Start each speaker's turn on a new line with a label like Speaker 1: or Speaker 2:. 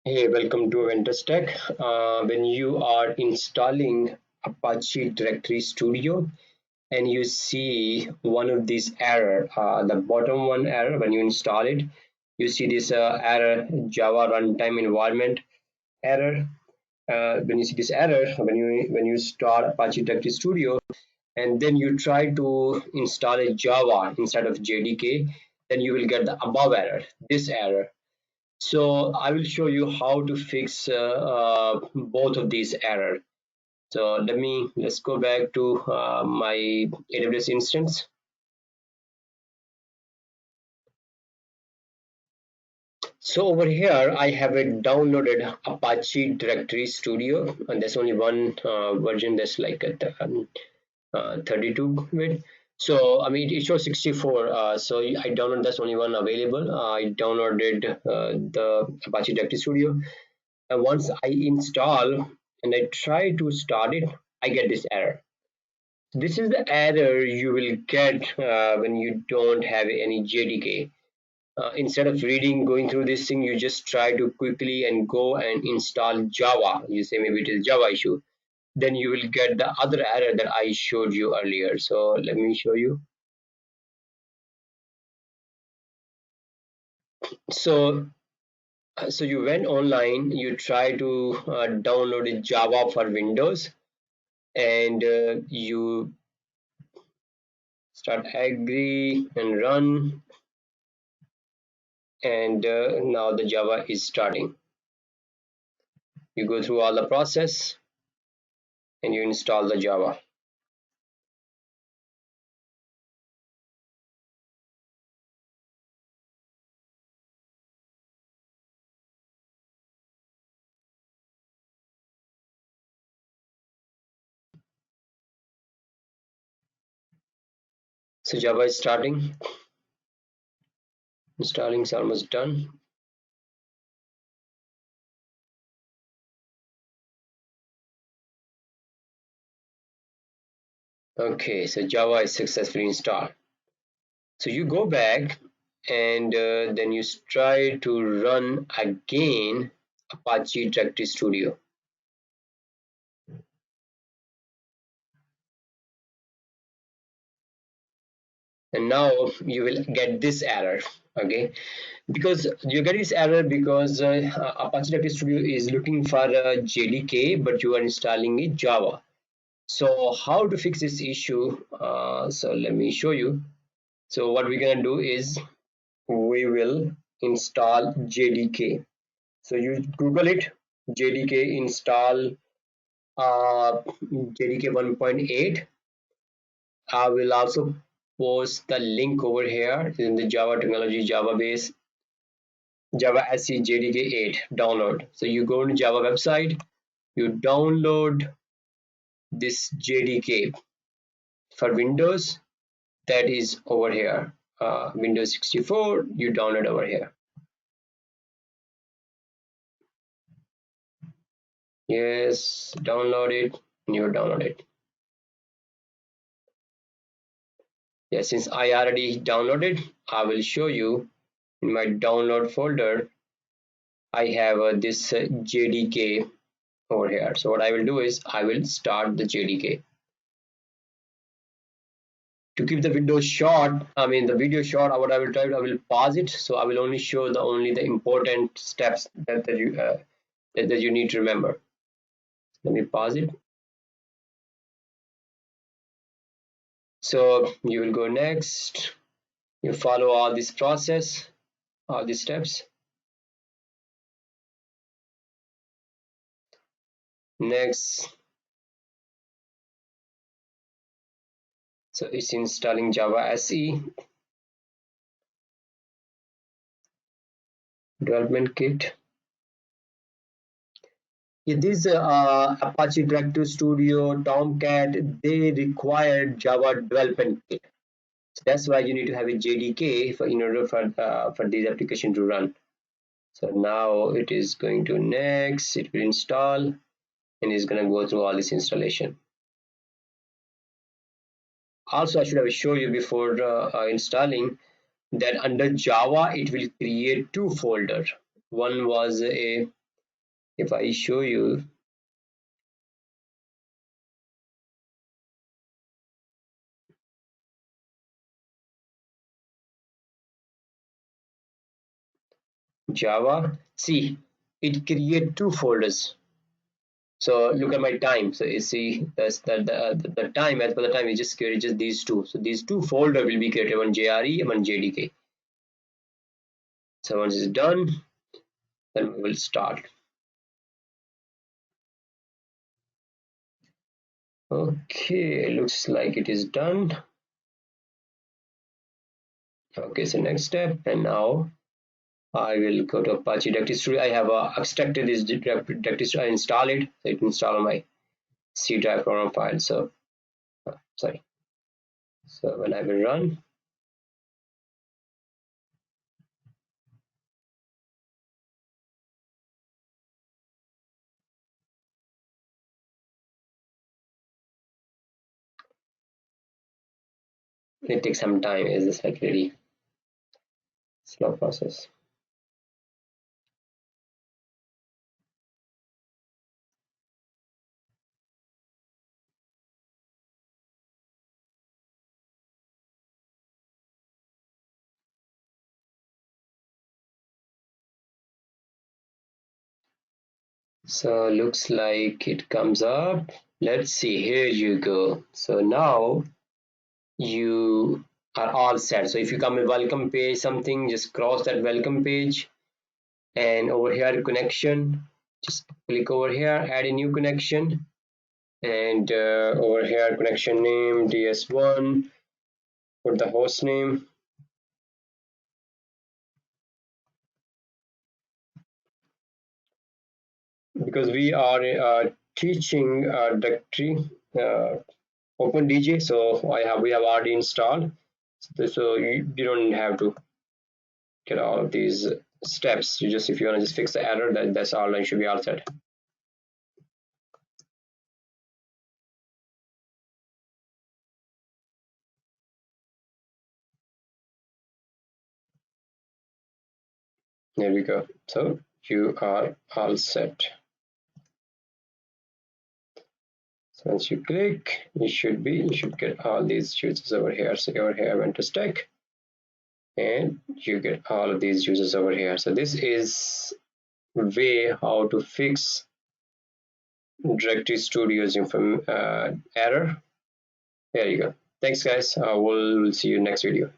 Speaker 1: Hey, welcome to Ventus Tech. When you are installing Apache Directory Studio and you see one of these error, the bottom one error when you install it, you see this error Java runtime environment error. When you see this error, when you start Apache Directory Studio and then you try to install a Java instead of JDK, then you will get the above error, this error. So I will show you how to fix both of these errors. So let's go back to my AWS instance. So over here I have a downloaded Apache Directory Studio, and there's only one version that's like at 32-bit. So I mean it shows 64. So I downloaded, that's only one available. I downloaded the Apache Directory Studio. Once I install and I try to start it, I get this error. This is the error you will get when you don't have any JDK. Instead of going through this thing, you just try to quickly and go and install Java. You say maybe it is Java issue. Then you will get the other error that I showed you earlier. So let me show you. So so you went online, you try to download Java for Windows, and you start agree and run, and now the Java is starting. You go through all the process and you install the Java. So Java is starting. Installing is almost done. Okay, so Java is successfully installed. So you go back and then you try to run again Apache Directory Studio. And now you will get this error. Okay, because you get this error because Apache Directory Studio is looking for a JDK, but you are installing a Java. So how to fix this issue? So let me show you. So what we're gonna do is we will install JDK. So you Google it, JDK install JDK 1.8. I will also post the link over here in the Java technology Java base Java SE JDK 8 download. So you go to Java website, you download this JDK for Windows, that is over here. Windows 64, you download over here. Yes, download it, and you download it. Yeah, since I already downloaded, I will show you in my download folder. I have this JDK over here. So what I will do is I will start the JDK. To keep the video short, the video short, what I will try to, I will pause it, so I will only show the only the important steps that you need to remember. Let me pause it. So you will go next, you follow all this process, all these steps. Next, so it's installing Java SE development kit. Yeah, this Apache Directory Studio, Tomcat, they require Java development kit. So that's why you need to have a JDK in order for this application to run. So now it is going to next, it will install, and it's going to go through all this installation. Also, I should have shown you before installing that under Java, it will create two folders. One was a If I show you Java, see, it create two folders. So look at my time. So you see that's the time, as per the time we just created just these two. So these two folder will be created, one JRE and one JDK. So once it's done, then we will start. Okay, looks like it is done. Okay, so next step, and now I will go to Apache Directory Studio. I have extracted this Directory Studio. I install it. So it install on my C drive program file. So sorry. So when I will run, it takes some time. Is this like really slow process? So looks like it comes up. Let's see. Here you go. So now you are all set. So if you come in welcome page something, just cross that welcome page, and over here connection, just click over here, add a new connection, and over here connection name ds1, put the host name, because we are teaching directory OpenDJ, so we have already installed, so you don't have to get all of these steps. You just, if you want to just fix the error, that's all, and should be all set. There we go. So you are all set. So once you click, you should get all these users over here. So over here, I went to stack, and you get all of these users over here. So this is way how to fix Directory Studio's error. There you go. Thanks, guys. We'll see you next video.